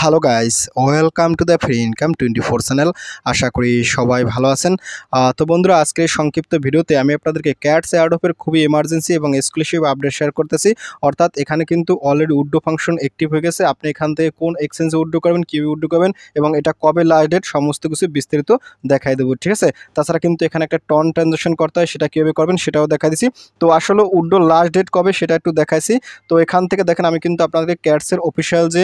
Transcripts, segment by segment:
Hello guys, welcome to the free income 24 channel. আশা করি সবাই ভালো আছেন। তো বন্ধুরা, আজকের এই সংক্ষিপ্ত ভিডিওতে আমি আপনাদেরকে ক্যাটস এয়ারড্রপের খুবই এমার্জেন্সি এবং এক্সক্লুসিভ আপডেট শেয়ার করতেছি। অর্থাৎ এখানে কিন্তু অলরেডি উইথড্র ফাংশন অ্যাক্টিভ হয়ে গেছে। আপনি এখান থেকে কোন এক্সচেঞ্জে উইথড্র করবেন, কীভাবে উইথড্র করবেন এবং এটা কবে লাস্ট ডেট সমস্ত কিছু বিস্তারিত দেখাই দেবো, ঠিক আছে। তাছাড়া কিন্তু এখানে একটা টন ট্রানজাকশন করতে হয়, সেটা কীভাবে করবেন সেটাও দেখা দিছি। তো আসলে উইথড্র লাস্ট ডেট কবে সেটা একটু দেখাইছি। তো এখান থেকে দেখেন আমি কিন্তু আপনাদের ক্যাটসের অফিসিয়াল যে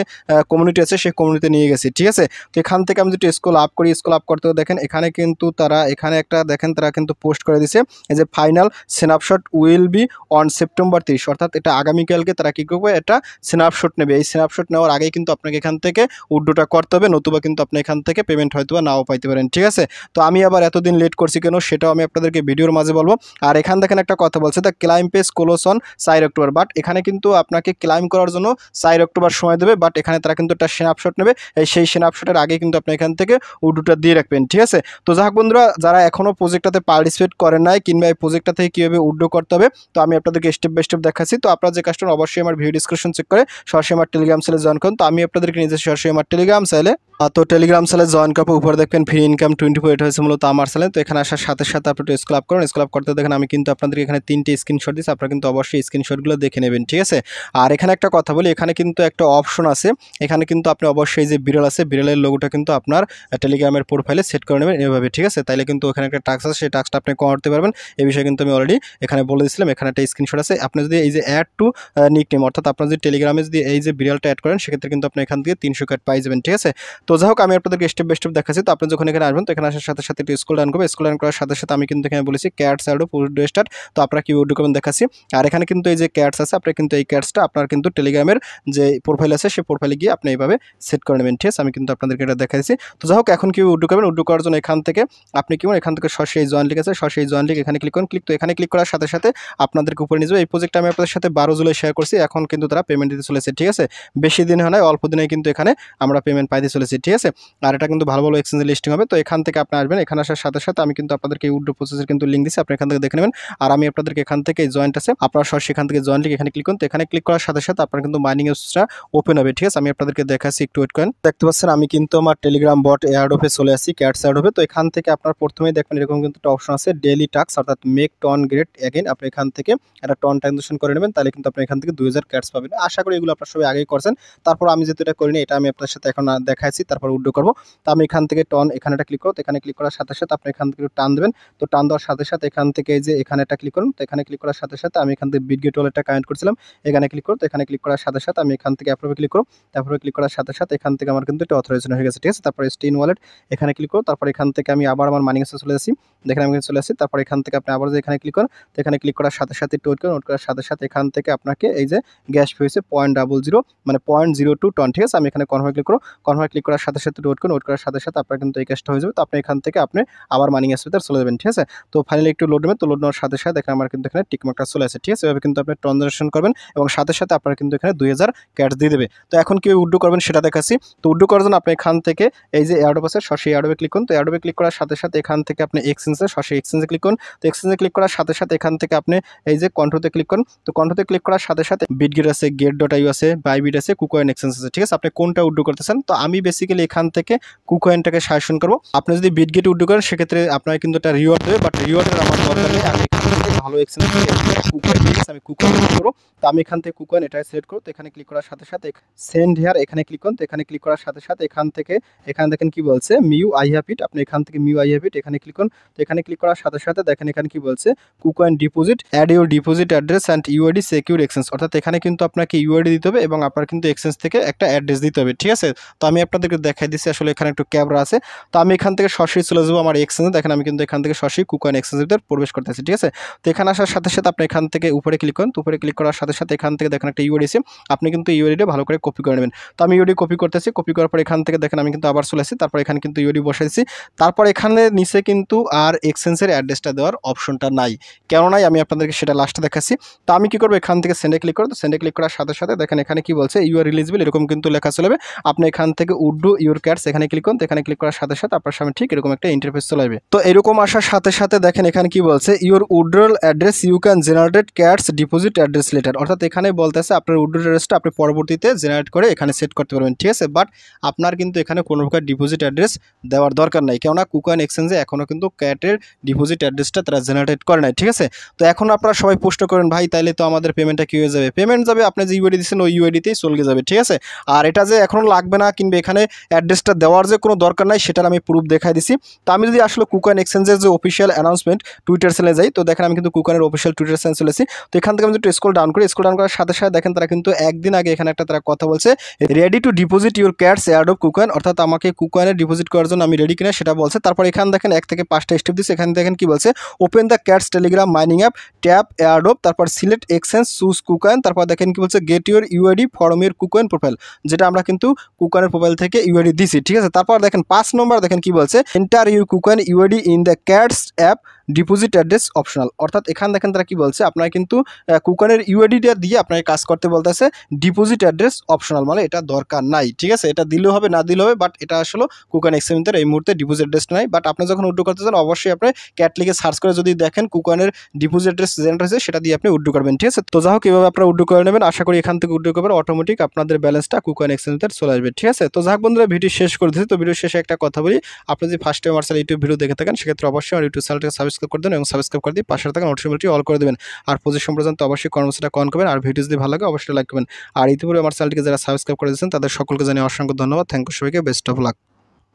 কমিউনিটি আছে সেই কমিউনিটিতে নিয়ে গেছি, ঠিক আছে। তো এখান থেকে আমি যদি স্ক্রল আপ করি, স্ক্রল আপ করতে দেখেন এখানে কিন্তু তারা এখানে একটা দেখেন তারা কিন্তু পোস্ট করে দিছে এই যে final snapshot will be on September 30, অর্থাৎ এটা আগামীকালকে তারা কী করবে, এটা স্ন্যাপশট নেবে। এই স্ন্যাপশট নেওয়ার আগেই কিন্তু আপনাকে এখান থেকে উইথড্রটা করতে হবে, নতুবা কিন্তু আপনি এখান থেকে পেমেন্ট হয়তো বা নাও পাইতে পারেন, ঠিক আছে। তো আমি আবার এতদিন লেট করছি কেন সেটাও আমি আপনাদেরকে ভিডিওর মাঝে বলবো। আর এখান দেখেন একটা কথা বলছে, the claim page close on 4 October, but এখানে কিন্তু আপনাকে ক্লাইম করার জন্য 4 অক্টোবর সময় দেবে, বাট এখানে তারা কিন্তু একটা স্ন্যাপশট নেবে। সেই স্ন্যাপশটের আগে কিন্তু আপনি এখান থেকে উইথড্রটা দিয়ে রাখবেন, ঠিক আছে। তো যাই হোক বন্ধুরা, যারা এখনও প্রজেক্টটাতে পার্টিসিপেট করেন নাই কিংবা এই প্রজেক্টটা থেকে কীভাবে উইথড্র করতে হবে, তো আমি আপনাদেরকে স্টেপ বাই স্টেপ দেখাচ্ছি। তো আপনারা যে কাজটা অবশ্যই আমার ভিডিও ডিসক্রিপশন চেক করে সরাসরি আমার টেলিগ্রাম চ্যানেলে জয়েন করুন। তো আমি আপনাদেরকে নিজে সরাসরি আমার টেলিগ্রাম চ্যানেলে তো টেলিগ্রাম চ্যানেলে জয়েন করার উপরে দেখবেন ফ্রি ইনকাম 24, এটা হয়েছে মূলত আমার চ্যানেল। তো এখানে আসার সাথে সাথে আপনি একটু স্ক্রল আপ করুন। স্ক্রল আপ করতে দেখেন আমি কিন্তু আপনাদেরকে এখানে 3টে স্ক্রিনশট দিচ্ছি, আপনারা কিন্তু অবশ্যই স্ক্রিনশটগুলো দেখে নেবেন, ঠিক আছে। আর এখানে একটা কথা বলি, এখানে কিন্তু একটা অপশন আছে, এখানে কিন্তু আপনি অবশ্যই যে বিড়াল আছে বিড়ালের লোগোটা কিন্তু আপনার টেলিগ্রামের প্রোফাইলে সেট করে নেবেন এভাবে, ঠিক আছে। তাইলে কিন্তু ওখানে একটা টাস্ক আছে, সেই টাস্কটা আপনি করতে পারবেন। এই বিষয়ে কিন্তু আমি অলরেডি এখানে বলে দিয়েছিলাম। এখানে একটা স্ক্রিনশট আছে। আপনি যদি এই যে অ্যাড টু নিকনেম, অর্থাৎ আপনার যদি টেলিগ্রামে যদি এই যে বিড়ালটা অ্যাড করেন সেক্ষেত্রে কিন্তু আপনি এখান থেকে 300 কার্ড পাই যাবেন, ঠিক আছে। তো যাই হোক আমি আপনাদেরকে স্টেপ বাই স্টেপ দেখাচ্ছি। তো আপনি যখন এখানে আসবেন তো এখানে আসার সাথে সাথে একটু স্ক্রল ডাউন করবেন। স্ক্রল ডাউন করার সাথে সাথে আমি কিন্তু এখানে বলেছি ক্যাটস অ্যাডো উইথড্র স্টার্ট। তো আপনারা কি উইথড্র করবেন দেখাচ্ছি। আর এখানে কিন্তু এই যে ক্যাটস আছে, আপনি কিন্তু এই ক্যাটসটা আপনার কিন্তু টেলিগ্রামের যে প্রোফাইল আছে সেই প্রোফাইলে গিয়ে আপনি এইভাবে সেট করে নেবেন, ঠিক আছে। আমি কিন্তু আপনাদেরকে এটা দেখাইছি। তো যাই হোক এখন কি উইথড্র করবেন, উইথড্র করার জন্য এখান থেকে আপনি কি এখান থেকে সরাসরি এই জয়েন লিঙ্ক আছে, সরাসরি এই জয়েন লিঙ্ক এখানে ক্লিক করুন। তো এখানে ক্লিক করার সাথে সাথে আপনাদেরকে উপরে নিয়ে যাবে। এই প্রজেক্টটা আমি আপনাদের সাথে 12 জুলাই শেয়ার করছি, এখন কিন্তু তারা পেমেন্ট দিতে চলেছে, ঠিক আছে। বেশি দিন হয় না, অল্প দিনে কিন্তু এখানে আমরা পেমেন্ট পাইতে চলেছি, ঠিক আছে। আর এটা কিন্তু ভালো ভালো এক্সচেঞ্জে লিস্টিং হবে। তো এখান থেকে আপনি আসবেন, এখানে আসার সাথে সাথে আমি কিন্তু আপনাদেরকে উইথড্র প্রসেসের কিন্তু লিঙ্ক দিচ্ছি, আপনি এখান থেকে দেখে নেবেন। আর আমি আপনাদেরকে এখান থেকে জয়েন্ট আছে, আপনারা সরাসরি এখান থেকে জয়েন্ট লিঙ্ক এখানে ক্লিক করুন। তো এখানে ক্লিক করার সাথে সাথে আপনার কিন্তু মাইনিং অ্যাপসটা ওপেন হবে, ঠিক আছে। আমি আপনাদেরকে দেখাচ্ছি, একটু ওয়েট করেন। দেখতে পাচ্ছেন আমি কিন্তু আমার টেলিগ্রাম বট এয়ারড্রপে চলে আসছি, ক্যাটস এয়ারড্রপে। তো এখান থেকে আপনার প্রথমেই দেখবেন এরকম কিন্তু একটা অপশন আছে ডেইলি টাস্ক, অর্থাৎ মেক টন গ্রেট অ্যাগেন। আপনি এখান থেকে একটা টন ট্রানজাকশন করে নেবেন, তাহলে কিন্তু আপনি এখান থেকে 2000 ক্যাটস পাবেন। আশা করি এগুলো আপনার সবাই আগেই করছেন। তারপর আমি যেহেতু এটা করিনি, এটা আমি আপনার সাথে এখন দেখাচ্ছি, তারপর উইথড্র করবো। তো আমি এখান থেকে টন এখানে একটা ক্লিক করবো। এখানে ক্লিক করার সাথে সাথে আপনি এখান থেকে টান দেবেন। তো টান দেওয়ার সাথে সাথে এখান থেকে এই যে এখানে একটা ক্লিক করুন। তো এখানে ক্লিক করার সাথে সাথে আমি এখান থেকে বিটগেট ওয়ালেটটা কানেক্ট করছিলাম, এখানে ক্লিক করুন। তো এখানে ক্লিক করার সাথে সাথে আমি এখান থেকে অ্যাপ্রুভে ক্লিক করব। তারপরে ক্লিক করার সাথে সাথে এখান থেকে আমার কিন্তু এটা অথরাইজেশন হয়ে গেছে, ঠিক আছে। তারপরে স্টেইন ওয়ালেট এখানে ক্লিক করব। তারপর এখান থেকে আমি আবার আমার মানি কাছে চলে আসি, দেখেন আমি চলে আসি। তারপর এখান থেকে আপনি আবার যে এখানে ক্লিক করেন, তো এখানে ক্লিক করার সাথে সাথে একটু ওয়েট করুন। ওয়েট করার সাথে সাথে এখান থেকে আপনাকে এই যে গ্যাস ফি হয়েছে 0.00 মানে 0.02 টন, ঠিক আছে। আমি এখানে কনফার্মে ক্লিক করব। কনফার্মে ক্লিক করার সাথে সাথে ওয়েট করুন। ওয়েট করার সাথে সাথে আপনার কিন্তু এই কাজটা হয়ে যাবে। তো আপনি এখান থেকে আপনি আবার মানি অ্যাপসে চলে যাবেন, ঠিক আছে। তো ফাইনালি একটু লোড নেবেন। তো লোড নেওয়ার সাথে সাথে দেখেন আমার কিন্তু এখানে টিকমার্কটা চলে আসে, ঠিক আছে। এভাবে কিন্তু আপনি ট্রানজাকশন করবেন এবং সাথে সাথে আপনার কিন্তু এখানে 2000 ক্যাটস দিয়ে দেবে। তো এখন কি উইথড্র করবেন সেটা দেখাচ্ছি। তো উইথড্র করার জন্য আপনি এখান থেকে এই যে এয়ারড্রপ আছে সরাসরি এয়ারড্রপে ক্লিক করুন। তো এয়ারড্রপে ক্লিক করার সাথে সাথে এখান থেকে আপনি এক্সচেঞ্জে সরাসরি এক্সচেঞ্জে ক্লিক করুন। তো এক্সচেঞ্জে ক্লিক করার সাথে সাথে এখান থেকে আপনি এই যে কন্ট্রোতে ক্লিক করুন। তো কন্ট্রোতে ক্লিক করার সাথে সাথে বিটগেট আছে, গেট.io আছে, বাইবিট আছে, কুকয়েন এক্সচেঞ্জ আছে, ঠিক আছে। আপনি কোনটা উইথড্র করতেছেন? তো আমি বেসিক্যালি এখান থেকে কুকয়েনটাকে সাজেশন করব। আপনি যদি বিটগেট উইথড্র করেন সেক্ষেত্রে আপনার কিন্তু একটা রিওয়ার্ড দেবে, বাট রিওয়ার্ডের আমার দরকার নেই। আমি এখান থেকে ভালো এক্সচেঞ্জ থেকে কুকয়েন নিয়েছি, আমি কুকয়েন করব। তো আমি এখান থেকে কুকয়েন এটা সিলেক্ট করব। তো এখানে ক্লিক করার সাথে সাথে সেন্ড হিয়ার এখানে ক্লিক করুন। তো এখানে ক্লিক করার সাথে সাথে এখান থেকে এখানে দেখেন কি বলছে মিউ আই হ্যাভ ইট, আপনি এখান থেকে মিউ আই হ্যাভ ইট এখানে ক্লিক করুন। তো এখানে ক্লিক করার সাথে সাথে দেখেন এখানে কি বলছে KuCoin deposit, add your deposit address and UID secure exchange, অর্থাৎ এখানে কিন্তু আপনাকে ইউআইডি দিতে হবে এবং আপনার কিন্তু এক্সচেঞ্জ থেকে একটা অ্যাড্রেস দিতে হবে, ঠিক আছে। তো আমি আপনাদেরকে দেখাই দিচ্ছি, আসলে এখানে একটু ক্যামেরা আছে। তো আমি এখান থেকে সরাসরি চলে যাবো আমার এক্সচেঞ্জে। দেখেন আমি কিন্তু এখান থেকে সরাসরি কুকয়েন এক্সচেঞ্জের ভিতরে প্রবেশ করতেছি, ঠিক আছে। তো এখানে আসার সাথে সাথে আপনি এখান থেকে উপরে ক্লিক করুন। তো উপরে ক্লিক করার সাথে সাথে এখান থেকে দেখেন একটা ইউআইডি আছে, আপনি কিন্তু ইউআইডিটা ভালো করে কপি করে নেবেন। তো আমি ইউআইডি কপি করতেছি, কপি করার পর এখান থেকে দেখেন আমি কিন্তু আবার চলে আসছি। তারপর এখানে কিন্তু ইউআইডি বসাইছি। তারপর এখানে নিচে কিন্তু আর এক্সচেঞ্জের অ্যাড্রেসটা দেওয়ার অপশনটা নাই, কেন নাই আমি আপনাদেরকে সেটা লাস্টে দেখাচ্ছি। তো আমি কি করবো, এখান থেকে সেন্ডে ক্লিক করবো। তো সেন্ডে ক্লিক করার সাথে সাথে দেখেন এখানে কি বলছে ইউ আর রিলিজেবল এরকম কিন্তু লেখা চলবে। আপনি এখান থেকে উইথড্র উইথড্র ইউর ক্যাটস এখানে ক্লিক করুন। এখানে ক্লিক করার সাথে সাথে আপনার সামনে ঠিক এরকম একটা ইন্টারফেস চলে আসবে। তো এরকম আসার সাথে সাথে দেখেন এখানে কি বলছে, your withdrawal address you can generate Cats deposit address letter. অর্থাৎ এখানে বলতেছে আপনার উইথড্রল অ্যাড্রেসটা আপনি পরবর্তীতে জেনারেট করে এখানে সেট করতে পারবেন, ঠিক আছে। বাট আপনার কিন্তু এখানে কোনো প্রকার ডিপোজিট অ্যাড্রেস দেওয়ার দরকার নাই, কেননা কুকয়েন এক্সচেঞ্জে এখনও কিন্তু ক্যাটের ডিপোজিট অ্যাড্রেসটা তারা জেনারেট করে নাই, ঠিক আছে। তো এখন আপনারা সবাই প্রশ্ন করেন, ভাই তাইলে তো আমাদের পেমেন্টটা কী হয়ে যাবে? পেমেন্ট যাবে আপনি যে ইউআইডি দিচ্ছেন ওই ইউআইডিতেই চলে যাবে, ঠিক আছে। আর এটা যে এখন লাগবে না কিংবা এখানে অ্যাড্রেসটা দেওয়ার যে কোনো দরকার নাই সেটার আমি প্রুফ দেখাই দিছি। তো আমি যদি আসলে কুকয়েন এক্সচেঞ্জের যে অফিসিয়াল অ্যানাউন্সমেন্ট টুইটার চ্যানেলে যাই, তো দেখেন আমি কিন্তু কুকয়েনের অফিসিয়াল টুইটার চ্যানেল চলেছি। তো এখান থেকে আমি যদি স্ক্রল ডাউন করার সাথে সাথে দেখেন তারা কিন্তু একদিন আগে এখানে একটা তারা কথা বলছে, ready to deposit your Cats airdrop KuCoin, অর্থাৎ আমাকে কুকয়েনে ডিপোজিট করার জন্য আমি রেডি কিনা সেটা বলছে। তারপর এখানে দেখেন 1 থেকে 5টা স্টেপ দিচ্ছে। এখানে দেখেন কি বলছে, open the Cats Telegram mining app, tap airdrop, তারপর সিলেক্ট এক্সচেঞ্জ, চুজ কুকয়েন, তারপর দেখেন কি বলছে, get your UID from your KuCoin profile, যেটা আমরা কিন্তু কুকয়েনের প্রোফাইল থেকে ইউআইডি দিছি, ঠিক আছে। তারপর দেখেন 5 নম্বর দেখেন কি বলছে, enter your KuCoin UID in the Cats app, deposit address optional. অর্থাৎ এখানে দেখেন তারা কি বলছে, আপনার কিন্তু কুকয়েনের ইউআইডিটা দিয়ে আপনাকে কাজ করতে বলতেছে, ডিপোজিট অ্যাড্রেস অপশনাল, মানে এটা দরকার নাই, ঠিক আছে। এটা দিলেও হবে না দিলেও হবে, বাট এটা আসলে কুকয়েন এক্সচেঞ্জের এই মুহূর্তে ডিপোজিট অ্যাড্রেস নাই। বাট আপনি যখন উইথড্র করতে চান অবশ্যই আপনি ক্যাট লিখে সার্চ করে যদি দেখেন কুকয়েনের ডিপোজিট অ্যাড্রেস জেনারেট হয়েছে সেটা দিয়ে আপনি উইথড্র করবেন, ঠিক আছে। তো যাই হোক এভাবে আপনারা উইথড্র করে নেবেন। আশা করি এখান থেকে উইথড্র করবেন অটোমেটিক আপনাদের ব্যালেন্সটা কুকয়েন এক্সচেঞ্জের চলে আসবে, ঠিক আছে। তো যাই হোক বন্ধুরা, ভিডিও শেষ করে দিচ্ছি। তো ভিডিও শেষে একটা কথা বলি, আপনি যদি ফার্স্ট টাইম আমার ইউটিউব ভিডিও দেখে থাকেন সেক্ষেত্রে অবশ্যই আমার ইউটিউব চ্যানেলটাকে সাবস্ক্রাইব করে দেবেন এবং সাবস্ক্রাইব করে দিয়ে পাশে থাকা নোটিফিকেশনটি অল করে দেবেন। আর পজিশন পর্যন্ত অবশ্যই কর্মসূচিটা অন করবেন। আর ভিডিও যদি ভালো লাগে অবশ্যই লাইক করবেন। আর ইতিপূর্বে আমার চ্যানেলটিকে যারা সাবস্ক্রাইব করে দিয়েছেন তাদের সকলকে জানিয়ে অসংখ্য ধন্যবাদ। থ্যাংক ইউ সবাইকে, বেস্ট অফ লাক।